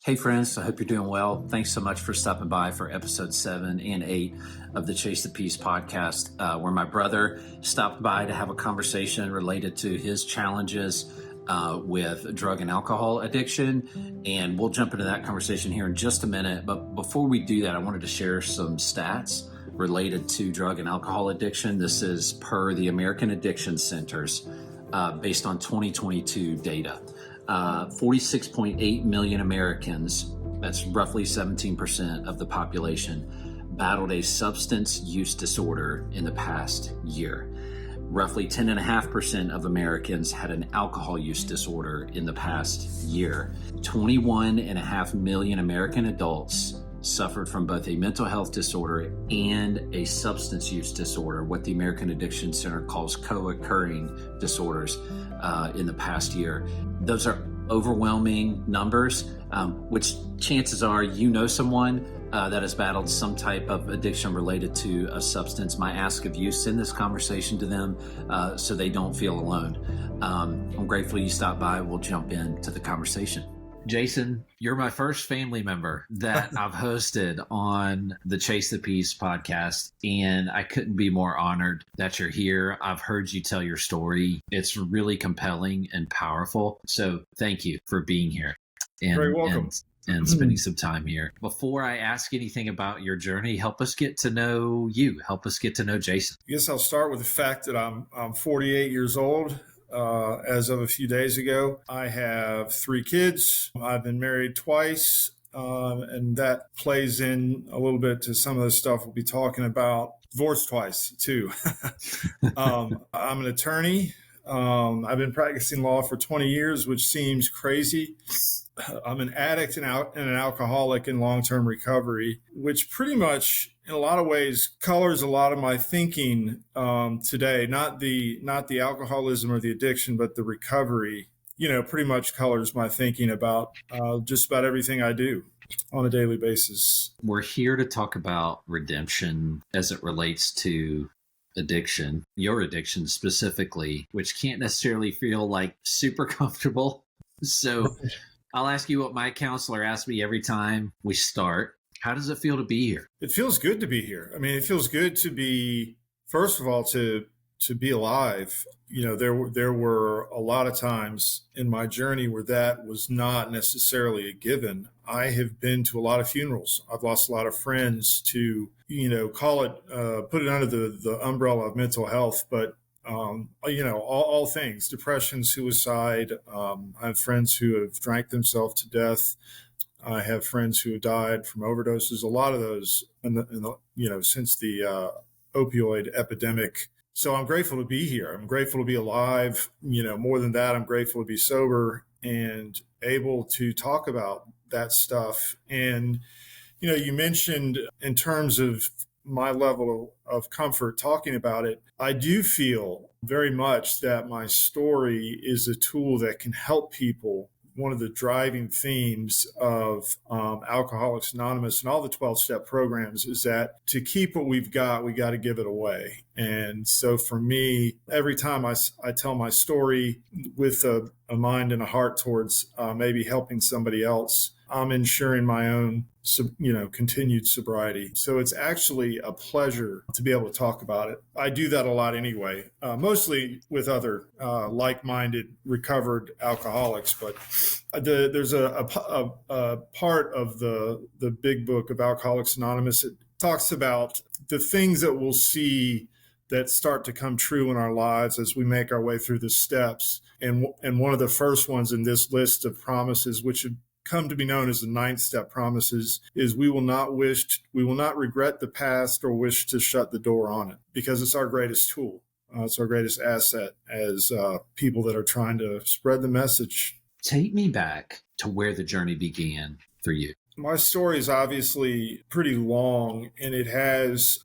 Hey friends, I hope you're doing well. Thanks so much for stopping by for episode 7 and 8 of the Chase the Peace podcast, where my brother stopped by to have a conversation related to his challenges with drug and alcohol addiction. And we'll jump into that conversation here in just a minute. But before we do that, I wanted to share some stats related to drug and alcohol addiction. This is per the American Addiction Centers based on 2022 data. 46.8 million Americans, that's roughly 17% of the population, battled a substance use disorder in the past year. Roughly 10.5% of Americans had an alcohol use disorder in the past year. 21.5 million American adults suffered from both a mental health disorder and a substance use disorder, what the American Addiction Center calls co-occurring disorders, in the past year. Those are overwhelming numbers, which chances are you know someone that has battled some type of addiction related to a substance. My ask of you, send this conversation to them so they don't feel alone. I'm grateful you stopped by. We'll jump into the conversation. Jason, you're my first family member that I've hosted on the Chase the Peace podcast, and I couldn't be more honored that you're here. I've heard you tell your story. It's really compelling and powerful. So thank you for being here. Very welcome. And spending some time here. Before I ask anything about your journey, help us get to know you. Help us get to know Jason. I guess I'll start with the fact that I'm 48 years old. As of a few days ago, I have 3 kids. I've been married twice, and that plays in a little bit to some of the stuff we'll be talking about. Divorced twice, too. I'm an attorney. I've been practicing law for 20 years, which seems crazy. I'm an addict and an alcoholic in long-term recovery, which pretty much, in a lot of ways, colors a lot of my thinking today. Not the alcoholism or the addiction, but the recovery. Pretty much colors my thinking about just about everything I do on a daily basis. We're here to talk about redemption as it relates to addiction, your addiction specifically, which can't necessarily feel like super comfortable. So I'll ask you what my counselor asks me every time we start. How does it feel to be here? It feels good to be here. I mean, it feels good to be, first of all, to be alive. There were a lot of times in my journey where that was not necessarily a given. I have been to a lot of funerals. I've lost a lot of friends to, call it, put it under the umbrella of mental health, but all things, depression, suicide. I have friends who have drank themselves to death. I have friends who have died from overdoses. A lot of those, since the opioid epidemic. So I'm grateful to be here. I'm grateful to be alive. More than that, I'm grateful to be sober and able to talk about that stuff. And, you mentioned in terms of my level of comfort talking about it, I do feel very much that my story is a tool that can help people. One of the driving themes of Alcoholics Anonymous and all the 12-step programs is that to keep what we've got, we got to give it away. And so for me, every time I tell my story with a mind and a heart towards maybe helping somebody else, I'm ensuring my own, continued sobriety. So it's actually a pleasure to be able to talk about it. I do that a lot anyway, mostly with other like-minded, recovered alcoholics. But there's a part of the big book of Alcoholics Anonymous. It talks about the things that we'll see that start to come true in our lives as we make our way through the steps. And one of the first ones in this list of promises, which have come to be known as the 9th step promises, is we will not regret the past or wish to shut the door on it, because it's our greatest tool. It's our greatest asset as people that are trying to spread the message. Take me back to where the journey began for you. My story is obviously pretty long, and it has,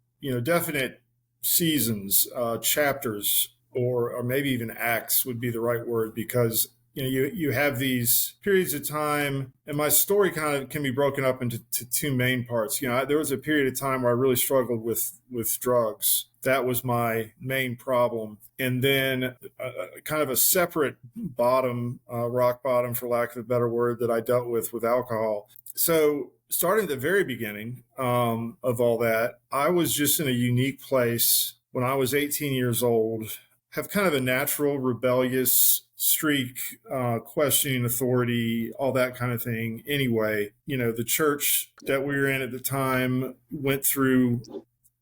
definite seasons, chapters, or maybe even acts would be the right word, because you have these periods of time, and my story kind of can be broken up into two main parts. There was a period of time where I really struggled with drugs. That was my main problem. And then kind of a separate bottom, rock bottom, for lack of a better word, that I dealt with alcohol. So starting at the very beginning of all that, I was just in a unique place when I was 18 years old, have kind of a natural rebellious streak, questioning authority, all that kind of thing. Anyway, the church that we were in at the time went through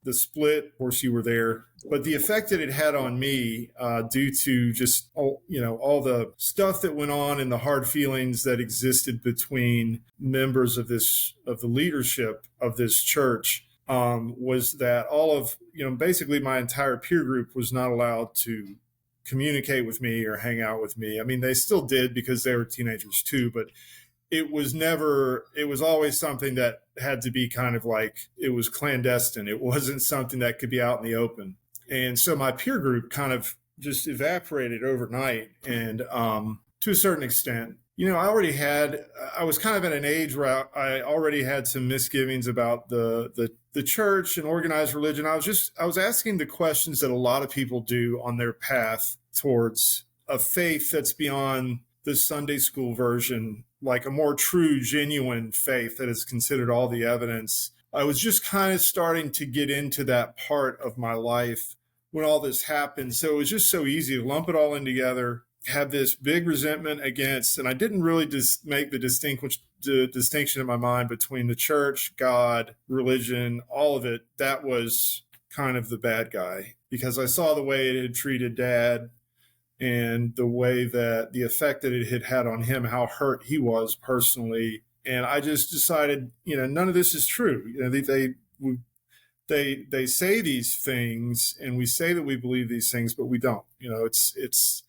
the split. Of course, you were there, but the effect that it had on me, due to just all the stuff that went on and the hard feelings that existed between members of the leadership of this church, was that all of basically my entire peer group was not allowed to communicate with me or hang out with me. I mean, they still did because they were teenagers too, but it was always something that had to be kind of like, it was clandestine. It wasn't something that could be out in the open. And so my peer group kind of just evaporated overnight. And to a certain extent, I was kind of at an age where I already had some misgivings about the church and organized religion. I was asking the questions that a lot of people do on their path towards a faith that's beyond the Sunday school version, like a more true, genuine faith that has considered all the evidence. I was just kind of starting to get into that part of my life when all this happened. So it was just so easy to lump it all in together, have this big resentment against, and I didn't really just make the distinction in my mind between the church, God, religion, all of it. That was kind of the bad guy, because I saw the way it had treated Dad and the way that the effect that it had had on him, how hurt he was personally. And I just decided, none of this is true. They say these things and we say that we believe these things, but we don't. It's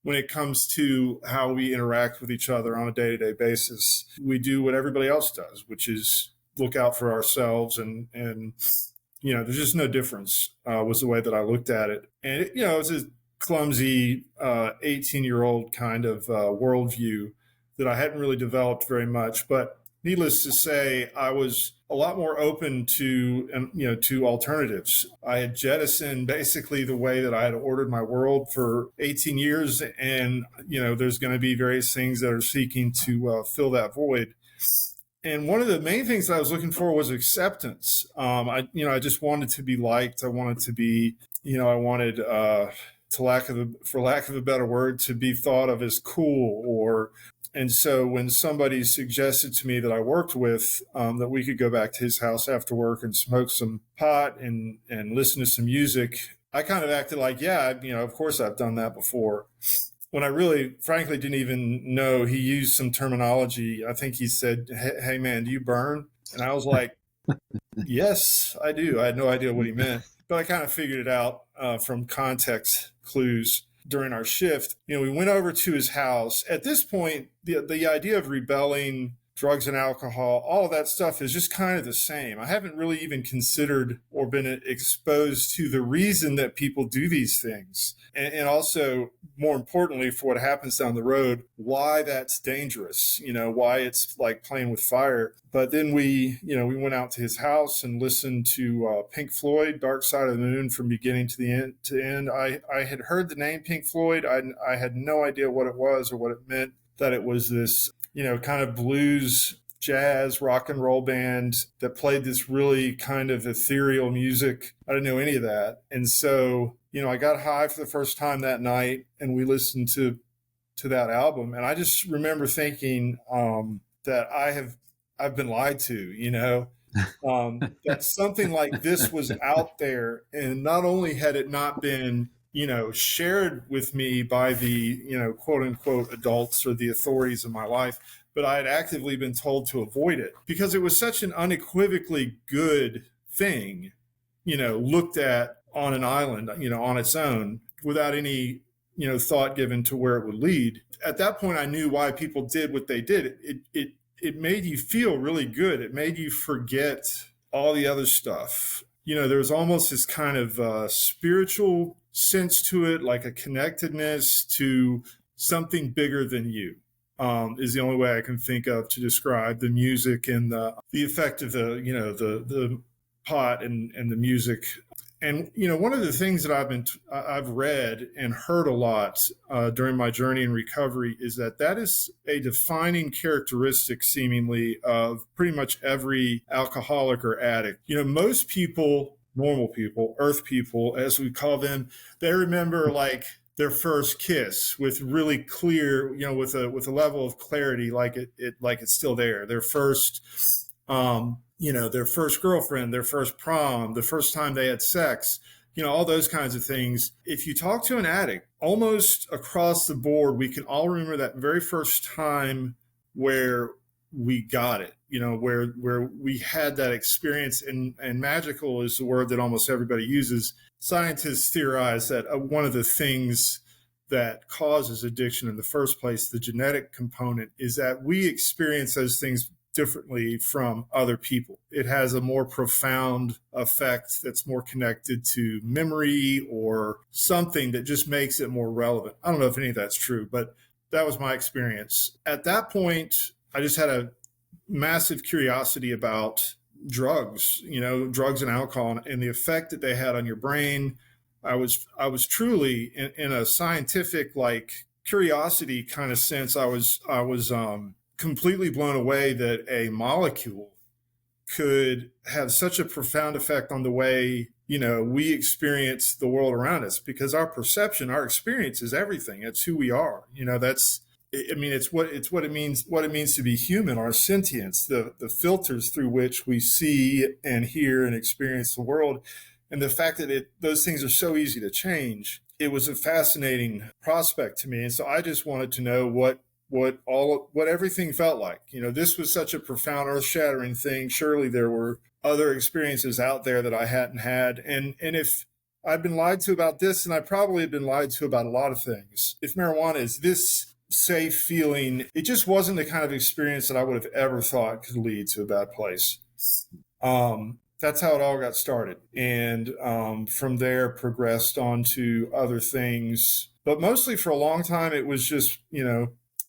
when it comes to how we interact with each other on a day-to-day basis, we do what everybody else does, which is look out for ourselves. And there's just no difference, was the way that I looked at it. And, it was a clumsy 18-year-old kind of worldview that I hadn't really developed very much. But needless to say, I was a lot more open to alternatives. I had jettisoned basically the way that I had ordered my world for 18 years. And, there's going to be various things that are seeking to fill that void. And one of the main things that I was looking for was acceptance. I just wanted to be liked. I wanted to be, I wanted, for lack of a better word, to be thought of as cool. And so when somebody suggested to me that I worked with, that we could go back to his house after work and smoke some pot and listen to some music, I kind of acted like, yeah, of course I've done that before. When I really, frankly, didn't even know. He used some terminology. I think he said, hey man, do you burn? And I was like, yes, I do. I had no idea what he meant, but I kind of figured it out from context clues during our shift. We went over to his house. At this point, the idea of rebelling, drugs and alcohol, all of that stuff is just kind of the same. I haven't really even considered or been exposed to the reason that people do these things. And also, more importantly, for what happens down the road, why that's dangerous, why it's like playing with fire. But then we went out to his house and listened to Pink Floyd, Dark Side of the Moon, from beginning to the end. I had heard the name Pink Floyd. I had no idea what it was or what it meant, that it was this kind of blues, jazz, rock and roll band that played this really kind of ethereal music. I didn't know any of that. And so, I got high for the first time that night and we listened to that album. And I just remember thinking that I've been lied to, that something like this was out there. And not only had it not been shared with me by the, quote unquote adults or the authorities of my life, but I had actively been told to avoid it because it was such an unequivocally good thing, looked at on an island, on its own without any, thought given to where it would lead. At that point, I knew why people did what they did. It made you feel really good. It made you forget all the other stuff. There was almost this kind of spiritual sense to it, like a connectedness to something bigger than you. Is the only way I can think of to describe the music and the effect of the pot and the music. And one of the things that I've read and heard a lot during my journey in recovery is that is a defining characteristic, seemingly, of pretty much every alcoholic or addict. Most people, normal people, earth people, as we call them, they remember like their first kiss with really clear, with a level of clarity, like it's still there. Their first, their first girlfriend, their first prom, the first time they had sex, all those kinds of things. If you talk to an addict, almost across the board, we can all remember that very first time where we got it, where we had that experience. And magical is the word that almost everybody uses. Scientists theorize that one of the things that causes addiction in the first place, the genetic component, is that we experience those things differently from other people. It has a more profound effect that's more connected to memory or something that just makes it more relevant. I don't know if any of that's true, but that was my experience. At that point, I just had a massive curiosity about drugs, drugs and alcohol and the effect that they had on your brain. I was truly in a scientific, like, curiosity kind of sense. I was completely blown away that a molecule could have such a profound effect on the way, we experience the world around us, because our perception, our experience is everything. It's who we are. It's what it means to be human, our sentience, the filters through which we see and hear and experience the world. And the fact that those things are so easy to change, it was a fascinating prospect to me. And so I just wanted to know what everything felt like. This was such a profound, earth-shattering thing. Surely there were other experiences out there that I hadn't had. And if I've been lied to about this, and I probably have been lied to about a lot of things, if marijuana is this safe feeling, it just wasn't the kind of experience that I would have ever thought could lead to a bad place. That's how it all got started. And from there progressed on to other things. But mostly for a long time, it was just,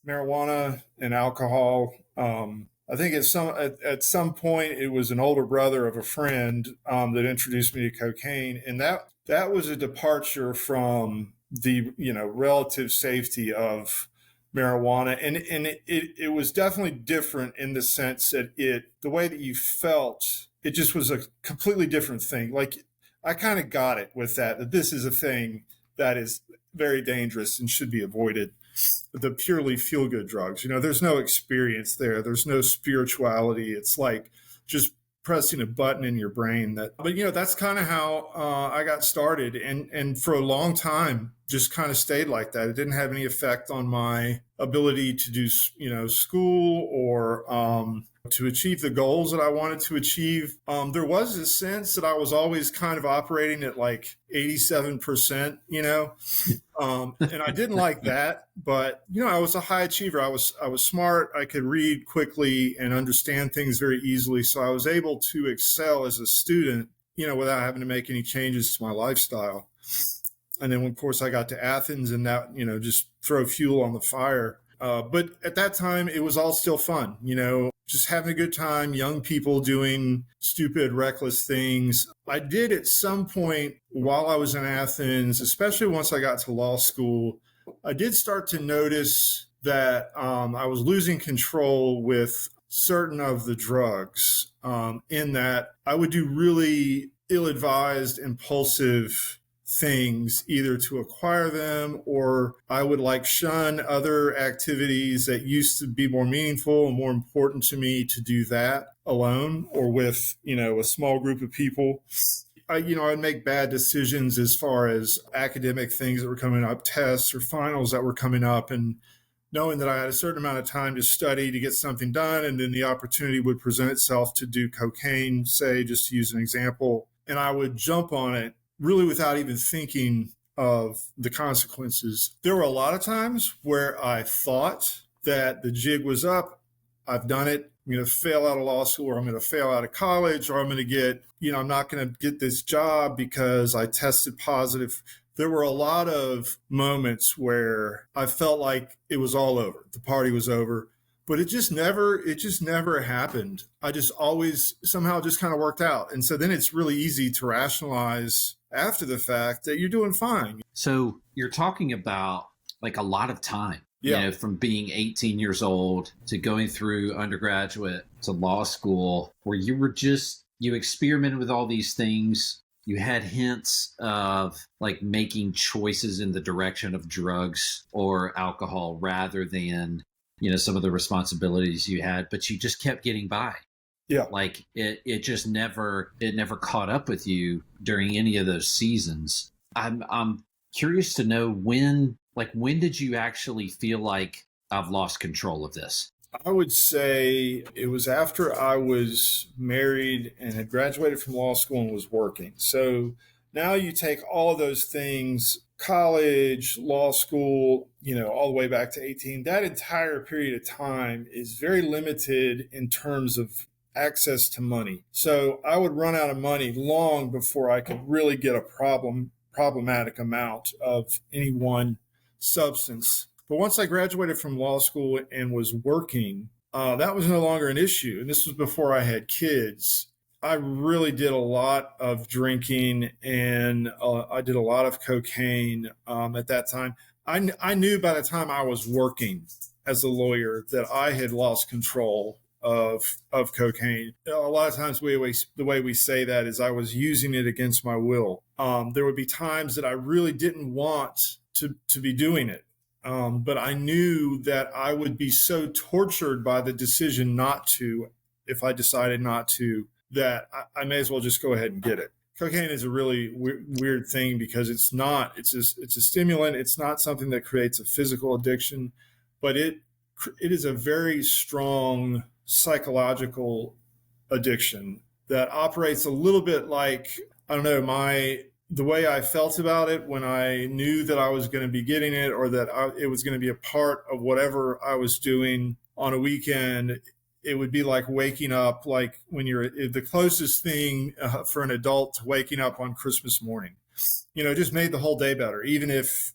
marijuana and alcohol. I think at some point it was an older brother of a friend that introduced me to cocaine. And that was a departure from the, relative safety of marijuana. And it was definitely different in the sense that the way that you felt, it just was a completely different thing. Like, I kind of got it with that this is a thing that is very dangerous and should be avoided. The purely feel-good drugs, there's no experience there. There's no spirituality. It's like just pressing a button in your brain. But that's kind of how I got started. And for a long time, just kind of stayed like that. It didn't have any effect on my ability to do, school or to achieve the goals that I wanted to achieve. There was a sense that I was always kind of operating at like 87%, and I didn't like that, but I was a high achiever. I was smart. I could read quickly and understand things very easily. So I was able to excel as a student, without having to make any changes to my lifestyle. And then, of course, I got to Athens, and that, just throw fuel on the fire. But at that time, it was all still fun, just having a good time, young people doing stupid, reckless things. I did at some point while I was in Athens, especially once I got to law school, I did start to notice that I was losing control with certain of the drugs, in that I would do really ill-advised, impulsive things either to acquire them, or I would shun other activities that used to be more meaningful and more important to me to do that alone or with, a small group of people. I'd make bad decisions as far as academic things that were coming up, tests or finals that were coming up, and knowing that I had a certain amount of time to study to get something done, and then the opportunity would present itself to do cocaine, say, just to use an example, and I would jump on it really without even thinking of the consequences. There were a lot of times where I thought that the jig was up. I've done it. I'm going to fail out of law school, or I'm going to fail out of college, or I'm going to get, I'm not going to get this job because I tested positive there were a lot of moments where I felt like it was all over. The party was over, but it just never happened. I just always somehow just kind of worked out. And so then it's really easy to rationalize after the fact that you're doing fine. So you're talking about like a lot of time, Yeah. from being 18 years old to going through undergraduate to law school, where you experimented with all these things. You had hints of like making choices in the direction of drugs or alcohol rather than, some of the responsibilities you had, but you just kept getting by. Yeah. Like it just never caught up with you during any of those seasons. I'm curious to know when did you actually feel like I've lost control of this? I would say it was after I was married and had graduated from law school and was working. So now you take all of those things, college, law school, all the way back to 18, that entire period of time is very limited in terms of access to money. So I would run out of money long before I could really get a problematic amount of any one substance. But once I graduated from law school and was working, that was no longer an issue. And this was before I had kids. I really did a lot of drinking and I did a lot of cocaine at that time. I knew by the time I was working as a lawyer that I had lost control of cocaine. A lot of times the way we say that is I was using it against my will. There would be times that I really didn't want to be doing it. But I knew that I would be so tortured by the decision not to, if I decided not to, that I may as well just go ahead and get it. Cocaine is a really weird thing because it's a stimulant. It's not something that creates a physical addiction, but it is a very strong psychological addiction that operates a little bit like, I don't know, the way I felt about it when I knew that I was going to be getting it or that it was going to be a part of whatever I was doing on a weekend. It would be like waking up, like when you're the closest thing for an adult to waking up on Christmas morning. Just made the whole day better, even if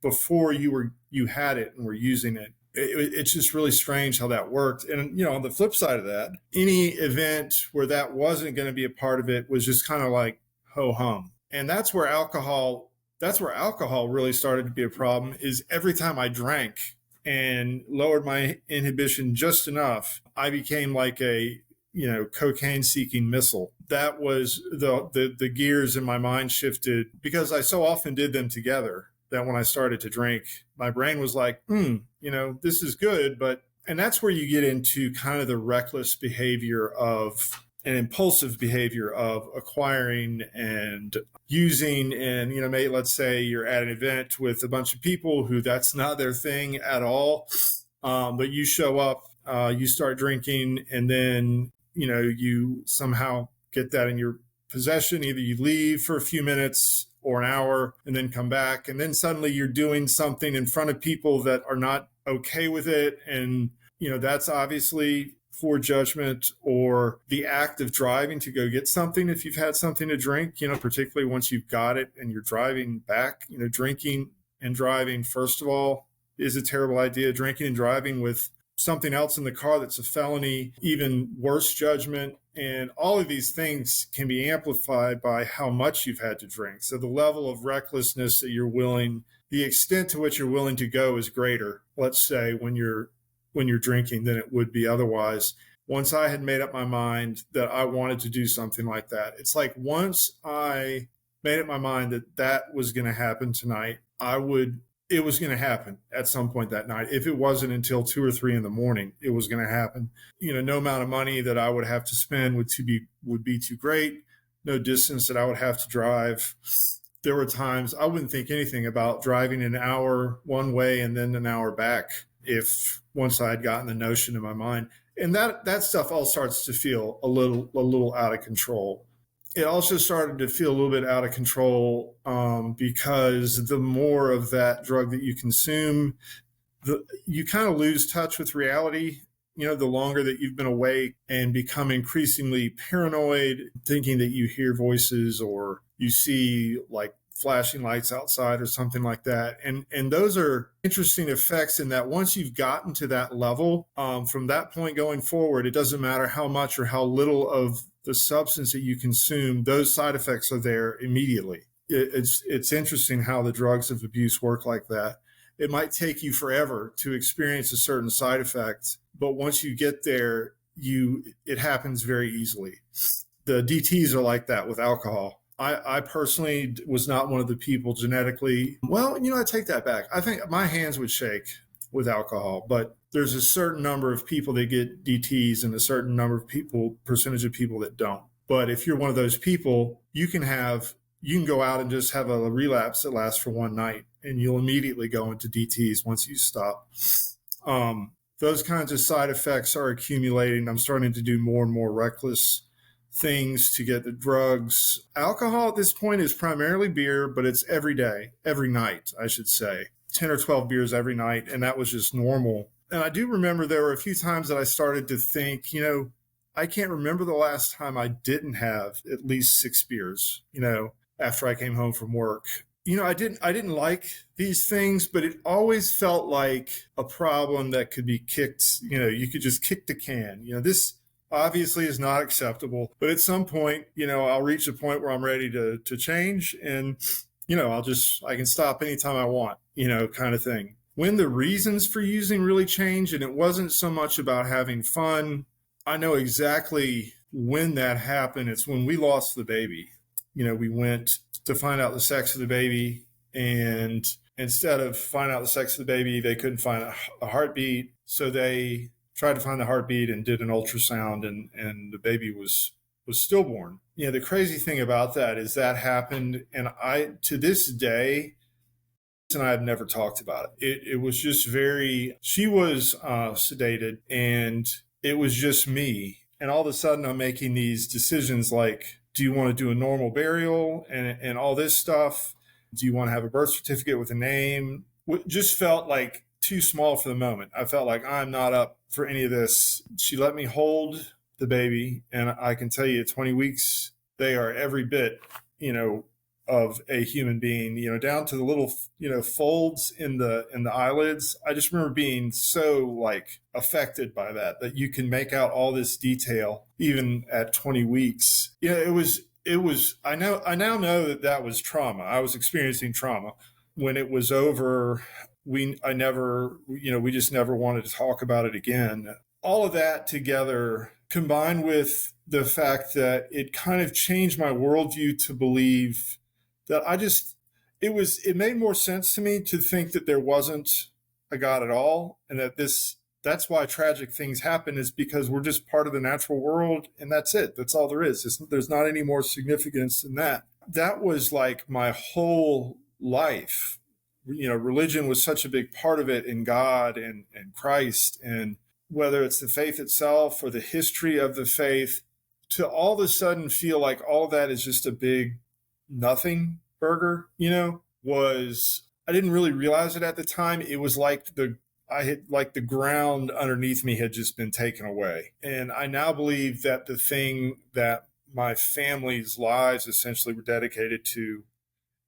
before you had it and were using it. It's just really strange how that worked. And, on the flip side of that, any event where that wasn't going to be a part of it was just kind of like ho-hum. And that's where alcohol really started to be a problem, is every time I drank and lowered my inhibition just enough, I became like a, cocaine seeking missile. That was the gears in my mind shifted because I so often did them together that when I started to drink, my brain was like, this is good. And that's where you get into kind of the reckless behavior of an impulsive behavior of acquiring and using. And, let's say you're at an event with a bunch of people who that's not their thing at all. But you show up, you start drinking, and then, you somehow get that in your possession. Either you leave for a few minutes or an hour and then come back. And then suddenly you're doing something in front of people that are not okay with it. And, that's obviously poor judgment, or the act of driving to go get something if you've had something to drink, particularly once you've got it and you're driving back. Drinking and driving, first of all, is a terrible idea. Drinking and driving with something else in the car that's a felony, even worse judgment. And all of these things can be amplified by how much you've had to drink. So the level of recklessness that the extent to which you're willing to go is greater, let's say, when you're drinking than it would be otherwise. Once I had made up my mind that I wanted to do something like that, it's like once I made up my mind that was going to happen tonight, it was going to happen at some point that night. If it wasn't until 2 or 3 in the morning, it was going to happen. No amount of money that I would have to spend would be too great. No distance that I would have to drive. There were times I wouldn't think anything about driving an hour one way and then an hour back if once I had gotten the notion in my mind. And that stuff all starts to feel a little out of control. It also started to feel a little bit out of control because the more of that drug that you consume, you kind of lose touch with reality. The longer that you've been awake and become increasingly paranoid, thinking that you hear voices or you see like flashing lights outside or something like that. And those are interesting effects in that once you've gotten to that level, from that point going forward, it doesn't matter how much or how little of the substance that you consume, those side effects are there immediately. It's interesting how the drugs of abuse work like that. It might take you forever to experience a certain side effect, but once you get there, it happens very easily. The DTs are like that with alcohol. I personally was not one of the people genetically. Well, I take that back. I think my hands would shake with alcohol, but there's a certain number of people that get DTs and a certain number of percentage of people that don't. But if you're one of those people, you can go out and just have a relapse that lasts for one night, and you'll immediately go into DTs once you stop. Those kinds of side effects are accumulating. I'm starting to do more and more reckless things to get the drugs. Alcohol at this point is primarily beer, but it's every day, every night, I should say. 10 or 12 beers every night, and that was just normal. And I do remember there were a few times that I started to think, I can't remember the last time I didn't have at least 6 beers, after I came home from work. I didn't like these things, but it always felt like a problem that could be kicked. You could just kick the can. This obviously is not acceptable, but at some point, I'll reach a point where I'm ready to change, and I can stop anytime I want, kind of thing. When the reasons for using really changed, and it wasn't so much about having fun, I know exactly when that happened. It's when we lost the baby. We went to find out the sex of the baby, and instead of finding out the sex of the baby, they couldn't find a heartbeat. So they tried to find the heartbeat and did an ultrasound, and the baby was stillborn. The crazy thing about that is that happened, and to this day, and I have never talked about it. It was just she was sedated, and it was just me. And all of a sudden I'm making these decisions like, do you want to do a normal burial and all this stuff? Do you want to have a birth certificate with a name? It just felt like too small for the moment. I felt like I'm not up for any of this. She let me hold the baby, and I can tell you 20 weeks, they are every bit, of a human being, down to the little, folds in the eyelids. I just remember being so affected by that you can make out all this detail even at 20 weeks. It was, I now know that was trauma. I was experiencing trauma. When it was over, we just never wanted to talk about it again. All of that together, combined with the fact that it kind of changed my worldview to believe that it made more sense to me to think that there wasn't a God at all, and that's why tragic things happen, is because we're just part of the natural world, and that's it. That's all there is. There's not any more significance than that. That was like my whole life. Religion was such a big part of it, in God and Christ, and whether it's the faith itself or the history of the faith, to all of a sudden feel like all of that is just a big nothing burger, I didn't really realize it at the time. It was like the ground underneath me had just been taken away. And I now believe that the thing that my family's lives essentially were dedicated to,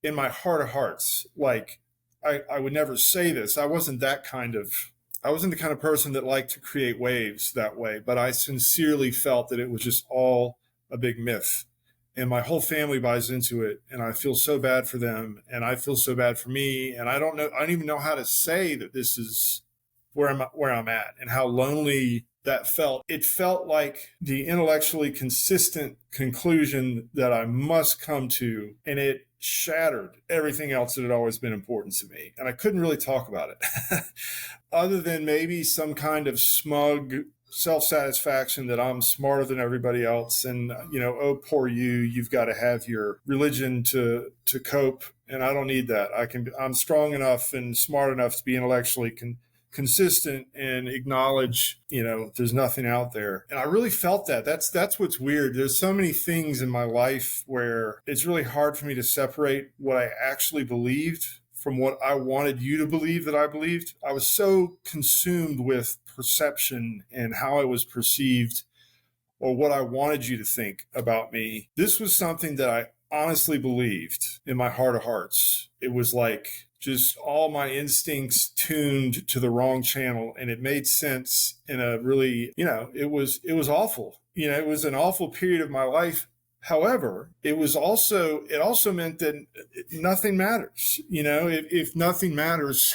in my heart of hearts, I would never say this. I wasn't the kind of person that liked to create waves that way, but I sincerely felt that it was just all a big myth. And my whole family buys into it, and I feel so bad for them, and I feel so bad for me, and I don't even know how to say that this is where I'm at, and how lonely that felt. It felt like the intellectually consistent conclusion that I must come to, and it shattered everything else that had always been important to me. And I couldn't really talk about it other than maybe some kind of smug self-satisfaction that I'm smarter than everybody else, and oh, poor you've got to have your religion to cope, and I don't need that. I'm strong enough and smart enough to be intellectually consistent and acknowledge there's nothing out there. And I really felt that. That's what's weird. There's so many things in my life where it's really hard for me to separate what I actually believed from what I wanted you to believe that I believed. I was so consumed with perception and how I was perceived, or what I wanted you to think about me. This was something that honestly believed in my heart of hearts, it was like just all my instincts tuned to the wrong channel, and it made sense in a really, it was awful. It was an awful period of my life. However, it also meant that nothing matters. If nothing matters,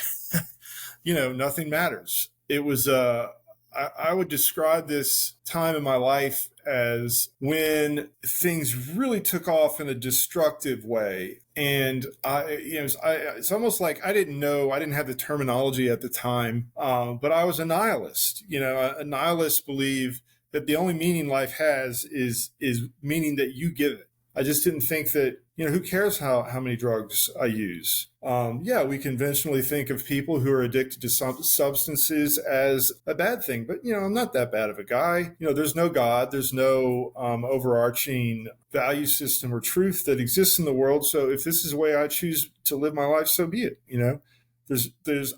nothing matters. It was, I would describe this time in my life as when things really took off in a destructive way. And it's almost like I didn't have the terminology at the time, but I was a nihilist. A nihilist believe that the only meaning life has is meaning that you give it. I just didn't think that, who cares how many drugs I use? We conventionally think of people who are addicted to some substances as a bad thing, but, I'm not that bad of a guy. There's no God, there's no overarching value system or truth that exists in the world. So if this is the way I choose to live my life, so be it,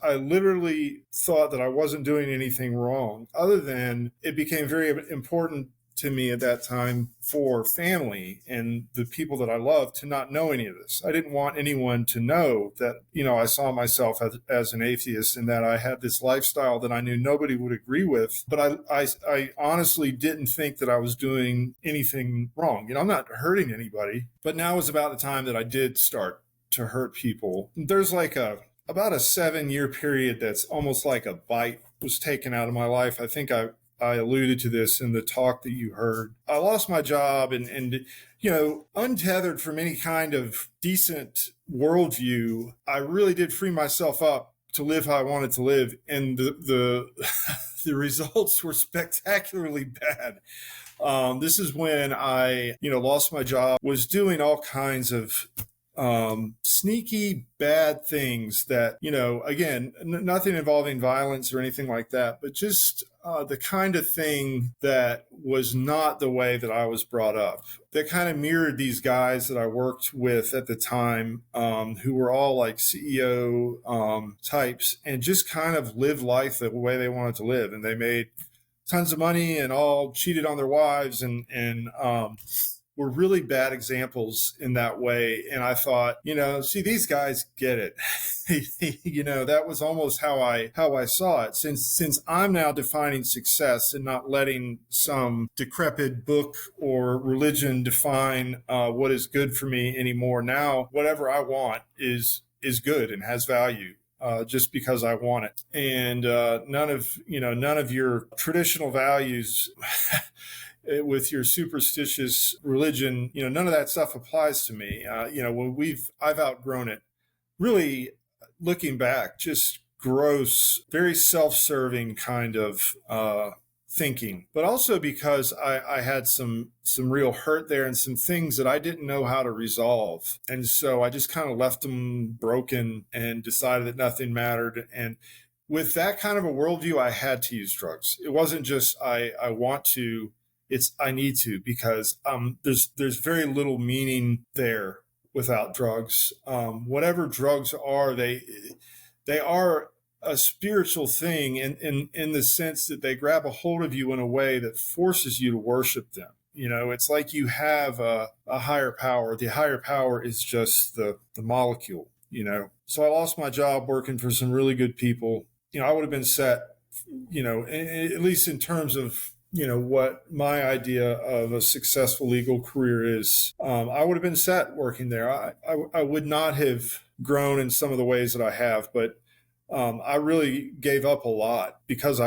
I literally thought that I wasn't doing anything wrong, other than it became very important to me at that time for family and the people that I love to not know any of this. I didn't want anyone to know that, I saw myself as an atheist and that I had this lifestyle that I knew nobody would agree with. But I honestly didn't think that I was doing anything wrong. I'm not hurting anybody. But now is about the time that I did start to hurt people. There's like about a 7-year period that's almost like a bite was taken out of my life. I think I alluded to this in the talk that you heard. I lost my job and untethered from any kind of decent worldview, I really did free myself up to live how I wanted to live. And the the results were spectacularly bad. This is when I, lost my job, was doing all kinds of sneaky bad things that, again, nothing involving violence or anything like that, but just the kind of thing that was not the way that I was brought up, that kind of mirrored these guys that I worked with at the time, who were all like CEO types and just kind of lived life the way they wanted to live. And they made tons of money and all cheated on their wives and were really bad examples in that way. And I thought, see, these guys get it. That was almost how I saw it. Since I'm now defining success and not letting some decrepit book or religion define what is good for me anymore. Now, whatever I want is good and has value. Just because I want it. And none of your traditional values with your superstitious religion, none of that stuff applies to me. I've outgrown it. Really, looking back, just gross, very self-serving kind of thinking, but also because I had some real hurt there and some things that I didn't know how to resolve. And so I just kind of left them broken and decided that nothing mattered. And with that kind of a worldview, I had to use drugs. It wasn't just I want to, it's I need to, because there's very little meaning there without drugs. Whatever drugs are, they are a spiritual thing in the sense that they grab a hold of you in a way that forces you to worship them. It's like you have a higher power. The higher power is just the molecule, So I lost my job working for some really good people. I would have been set, at least in terms of, what my idea of a successful legal career is. I would have been set working there. I would not have grown in some of the ways that I have, but I really gave up a lot because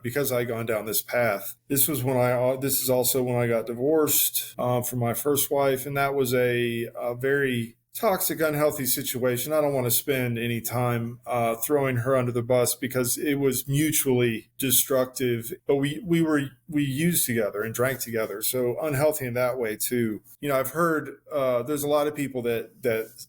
because I gone down this path. This is also when I got divorced from my first wife. And that was a very toxic, unhealthy situation. I don't want to spend any time throwing her under the bus because it was mutually destructive, but we used together and drank together. So unhealthy in that way too. I've heard there's a lot of people that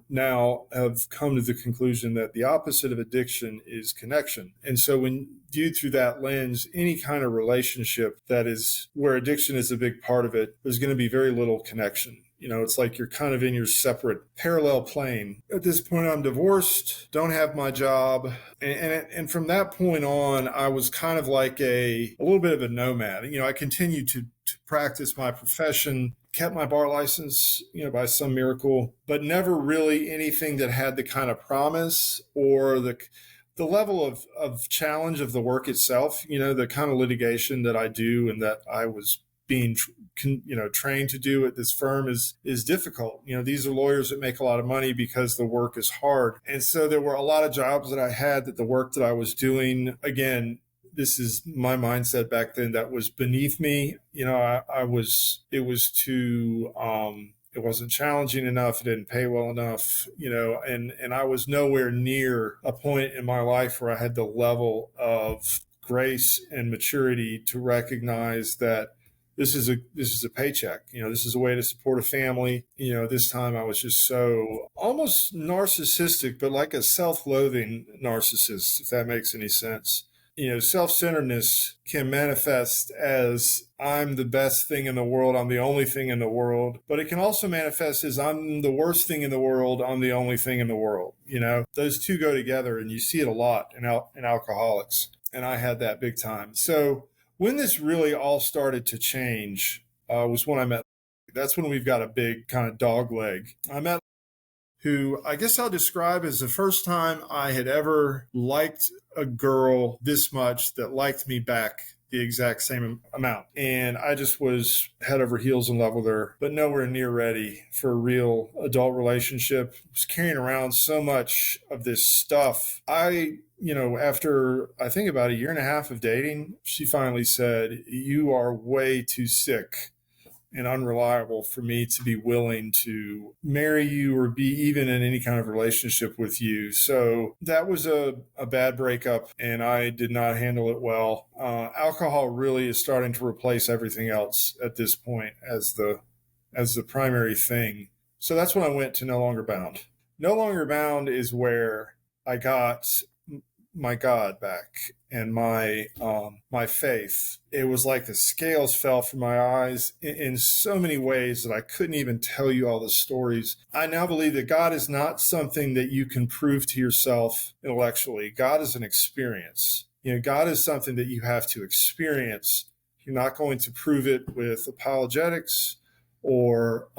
now have come to the conclusion that the opposite of addiction is connection. And so when viewed through that lens, any kind of relationship that is where addiction is a big part of it, there's going to be very little connection. It's like you're kind of in your separate parallel plane. At this point, I'm divorced, don't have my job. And from that point on, I was kind of like a little bit of a nomad. I continued to practice my profession, kept my bar license, by some miracle, but never really anything that had the kind of promise or the level of challenge of the work itself, the kind of litigation that I do and that I was being trained to do at this firm is difficult. These are lawyers that make a lot of money because the work is hard. And so there were a lot of jobs that I had that the work that I was doing, again, this is my mindset back then, that was beneath me. It wasn't challenging enough. It didn't pay well enough, and I was nowhere near a point in my life where I had the level of grace and maturity to recognize that this is a paycheck. This is a way to support a family. This time I was just so almost narcissistic, but like a self-loathing narcissist, if that makes any sense. Self-centeredness can manifest as I'm the best thing in the world, I'm the only thing in the world, but it can also manifest as I'm the worst thing in the world, I'm the only thing in the world. Those two go together, and you see it a lot in alcoholics, and I had that big time. So when this really all started to change was when I met. That's when we've got a big kind of dog leg. I met who I guess I'll describe as the first time I had ever liked a girl this much that liked me back the exact same amount. And I just was head over heels in love with her, but nowhere near ready for a real adult relationship. I was carrying around so much of this stuff. After I think about a year and a half of dating, she finally said, "You are way too sick and unreliable for me to be willing to marry you or be even in any kind of relationship with you." So that was a bad breakup, and I did not handle it well. Alcohol really is starting to replace everything else at this point as the primary thing. So that's when I went to No Longer Bound. No Longer Bound is where I got my God back and my faith. It was like the scales fell from my eyes in so many ways that I couldn't even tell you all the stories. I now believe that God is not something that you can prove to yourself intellectually. God is an experience. God is something that you have to experience. You're not going to prove it with apologetics or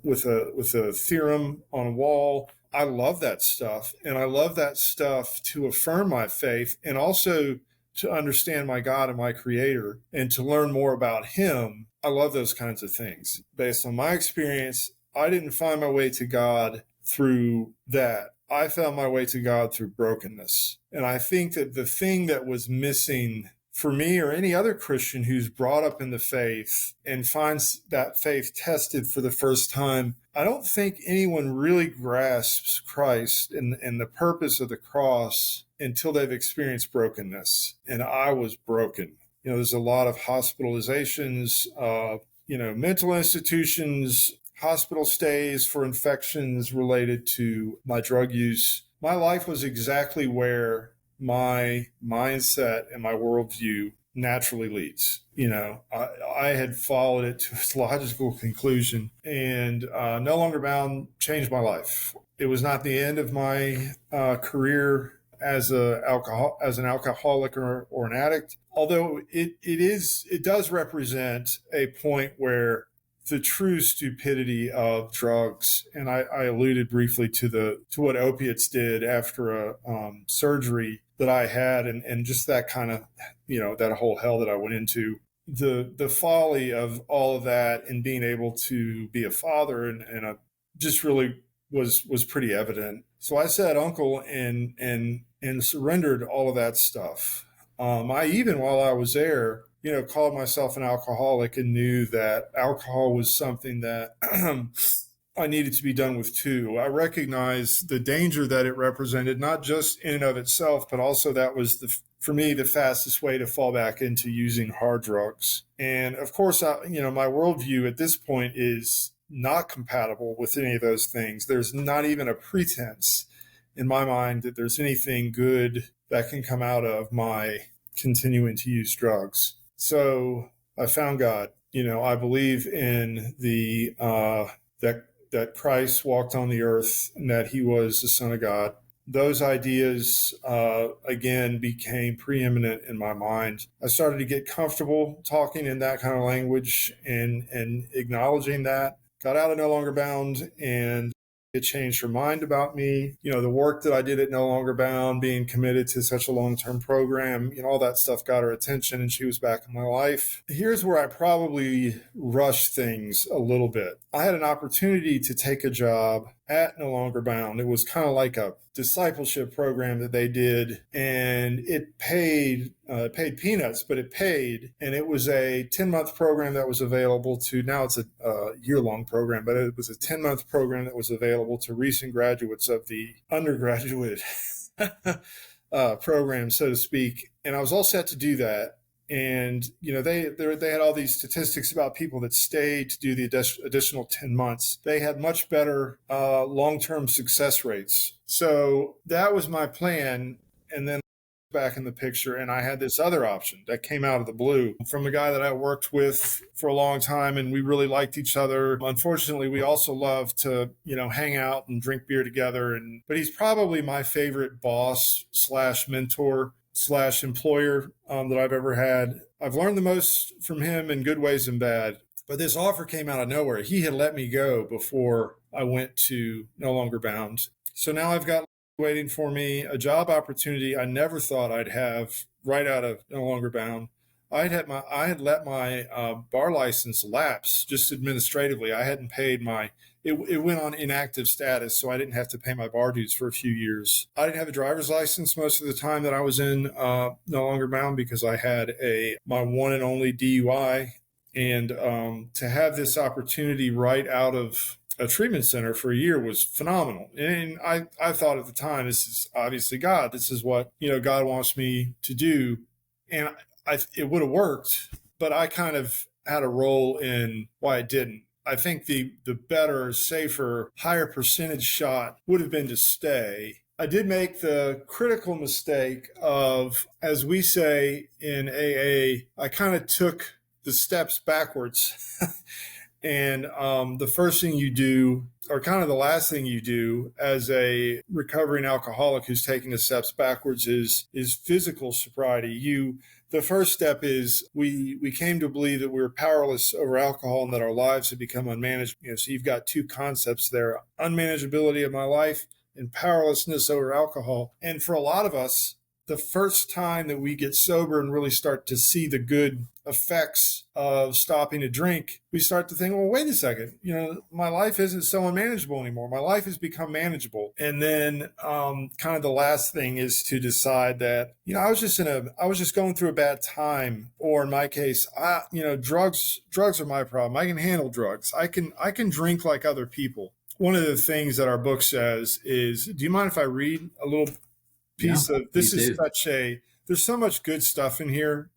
with a theorem on a wall. I love that stuff, and I love that stuff to affirm my faith and also to understand my God and my Creator and to learn more about Him. I love those kinds of things. Based on my experience, I didn't find my way to God through that. I found my way to God through brokenness. And I think that the thing that was missing for me or any other Christian who's brought up in the faith and finds that faith tested for the first time, I don't think anyone really grasps Christ and the purpose of the cross until they've experienced brokenness. And I was broken. There's a lot of hospitalizations, mental institutions, hospital stays for infections related to my drug use. My life was exactly where my mindset and my worldview naturally leads. I had followed it to its logical conclusion, and No Longer Bound changed my life. It was not the end of my career as an alcoholic or an addict, although it does represent a point where the true stupidity of drugs, and I alluded briefly to what opiates did after a surgery that I had, and just that kind of, that whole hell that I went into, the folly of all of that, and being able to be a father and just really was pretty evident. So I said uncle and surrendered all of that stuff. I even, while I was there, called myself an alcoholic and knew that alcohol was something that I needed to be done with too. I recognized the danger that it represented, not just in and of itself, but also that was for me, the fastest way to fall back into using hard drugs. And of course, my worldview at this point is not compatible with any of those things. There's not even a pretense in my mind that there's anything good that can come out of my continuing to use drugs. So I found God. I believe in that Christ walked on the earth and that he was the Son of God. Those ideas, again, became preeminent in my mind. I started to get comfortable talking in that kind of language and acknowledging that. Got out of No Longer Bound, and it changed her mind about me. The work that I did at No Longer Bound, being committed to such a long-term program, all that stuff got her attention, and she was back in my life. Here's where I probably rushed things a little bit. I had an opportunity to take a job at No Longer Bound. It was kind of like a discipleship program that they did, and it paid peanuts, but it paid. And it was a 10-month program that was available to, now it's a year-long program, but it was a 10-month program that was available to recent graduates of the undergraduate program, so to speak. And I was all set to do that. And, they had all these statistics about people that stayed to do the additional 10 months. They had much better long-term success rates. So that was my plan. And then back in the picture, and I had this other option that came out of the blue from a guy that I worked with for a long time, and we really liked each other. Unfortunately, we also love to, hang out and drink beer together. But he's probably my favorite boss / mentor / employer that I've ever had. I've learned the most from him in good ways and bad. But this offer came out of nowhere. He had let me go before I went to No Longer Bound. So now I've got waiting for me a job opportunity I never thought I'd have right out of No Longer Bound. I had let my bar license lapse just administratively. I hadn't paid it went on inactive status, so I didn't have to pay my bar dues for a few years. I didn't have a driver's license most of the time that I was in No Longer Bound because I had my one and only DUI. And to have this opportunity right out of a treatment center for a year was phenomenal. And I thought at the time, this is obviously God. This is what, God wants me to do. And it would have worked, but I kind of had a role in why it didn't. I think the better, safer, higher percentage shot would have been to stay. I did make the critical mistake of, as we say in AA, I kind of took the steps backwards. And the first thing you do, or kind of the last thing you do as a recovering alcoholic who's taking the steps backwards is physical sobriety. The first step is we came to believe that we were powerless over alcohol and that our lives had become unmanageable. So you've got two concepts there: unmanageability of my life and powerlessness over alcohol. And for a lot of us, the first time that we get sober and really start to see the good effects of stopping to drink, we start to think, well, wait a second, my life isn't so unmanageable anymore. My life has become manageable. And then kind of the last thing is to decide that, I was just going through a bad time. Or in my case, drugs are my problem. I can handle drugs. I can drink like other people. One of the things that our book says is, do you mind if I read a little piece of this? Is there's so much good stuff in here.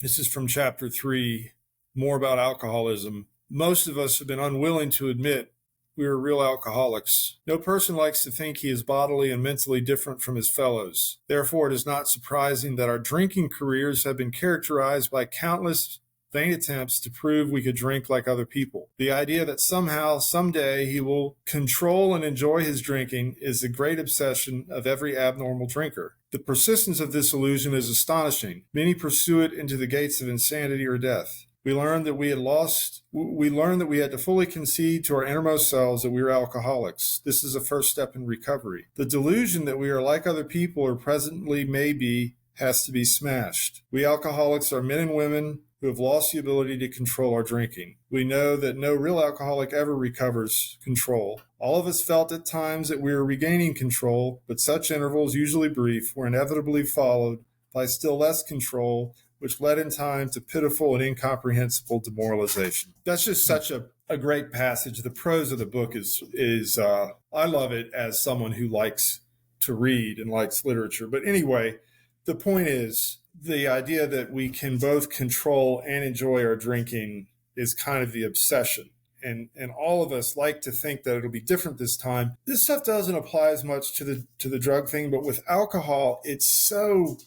This is from chapter 3, more about alcoholism. Most of us have been unwilling to admit we are real alcoholics. No person likes to think he is bodily and mentally different from his fellows. Therefore, it is not surprising that our drinking careers have been characterized by countless vain attempts to prove we could drink like other people. The idea that somehow, someday, he will control and enjoy his drinking is the great obsession of every abnormal drinker. The persistence of this illusion is astonishing. Many pursue it into the gates of insanity or death. We learned that we had to fully concede to our innermost selves that we were alcoholics. This is a first step in recovery. The delusion that we are like other people or presently may be has to be smashed. We alcoholics are men and women who have lost the ability to control our drinking. We know that no real alcoholic ever recovers control. All of us felt at times that we were regaining control, but such intervals, usually brief, were inevitably followed by still less control, which led in time to pitiful and incomprehensible demoralization. That's just such a great passage. The prose of the book is I love it as someone who likes to read and likes literature. But anyway, the point is, the idea that we can both control and enjoy our drinking is kind of the obsession. And all of us like to think that it'll be different this time. This stuff doesn't apply as much to the drug thing, but with alcohol, it's so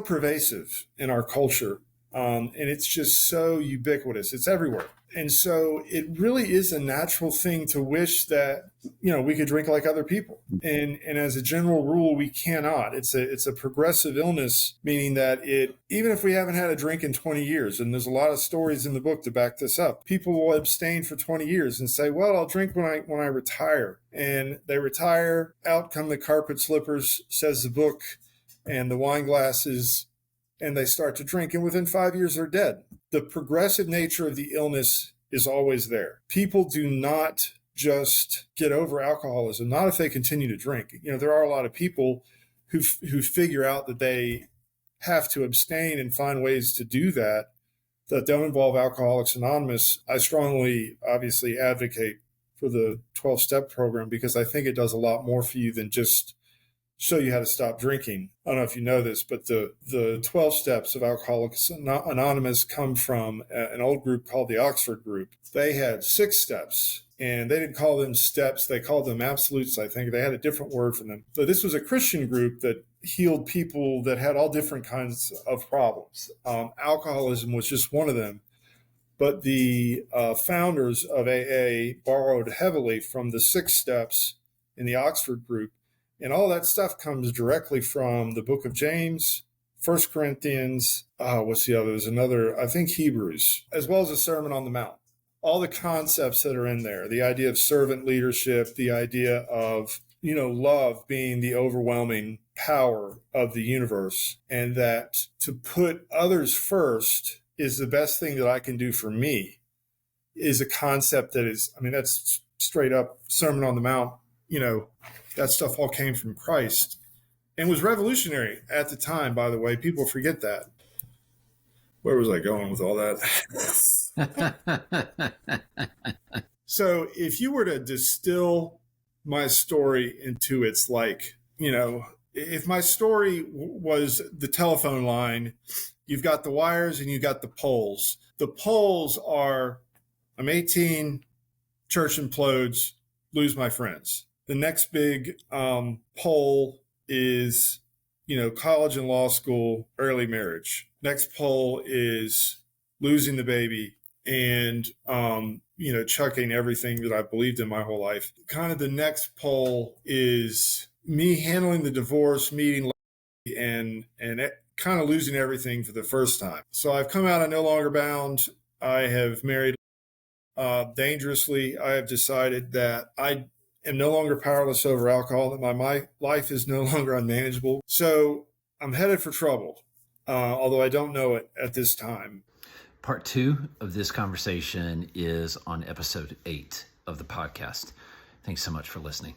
pervasive in our culture. And it's just so ubiquitous. It's everywhere. And so it really is a natural thing to wish that, we could drink like other people. And as a general rule, we cannot. It's a progressive illness, meaning that even if we haven't had a drink in 20 years, and there's a lot of stories in the book to back this up, people will abstain for 20 years and say, well, I'll drink when I retire. And they retire, out come the carpet slippers, says the book, and the wine glasses, and they start to drink, and within 5 years they're dead. The progressive nature of the illness is always there. People do not just get over alcoholism, not if they continue to drink. There are a lot of people who figure out that they have to abstain and find ways to do that don't involve Alcoholics Anonymous. I strongly, obviously, advocate for the 12-step program because I think it does a lot more for you than just show you how to stop drinking. I don't know if you know this, but the 12 steps of Alcoholics Anonymous come from an old group called the Oxford Group. They had 6 steps, and they didn't call them steps. They called them absolutes, I think. They had a different word for them. But this was a Christian group that healed people that had all different kinds of problems. Alcoholism was just one of them. But the founders of AA borrowed heavily from the 6 steps in the Oxford Group. And all that stuff comes directly from the book of James, 1 Corinthians, what's the other? There's another, I think Hebrews, as well as the Sermon on the Mount. All the concepts that are in there, the idea of servant leadership, the idea of, love being the overwhelming power of the universe, and that to put others first is the best thing that I can do for me, is a concept that is, that's straight up Sermon on the Mount. That stuff all came from Christ and was revolutionary at the time, by the way. People forget that. Where was I going with all that? So if you were to distill my story into its if my story was the telephone line, you've got the wires and you've got the poles. The poles are, I'm 18, church implodes, lose my friends. The next big pole is, college and law school, early marriage. Next pole is losing the baby and, chucking everything that I believed in my whole life. Kind of the next pole is me handling the divorce, meeting and kind of losing everything for the first time. So I've come out of No Longer Bound. I have married dangerously. I have decided that I am no longer powerless over alcohol, that my life is no longer unmanageable. So I'm headed for trouble, although I don't know it at this time. Part 2 of this conversation is on episode 8 of the podcast. Thanks so much for listening.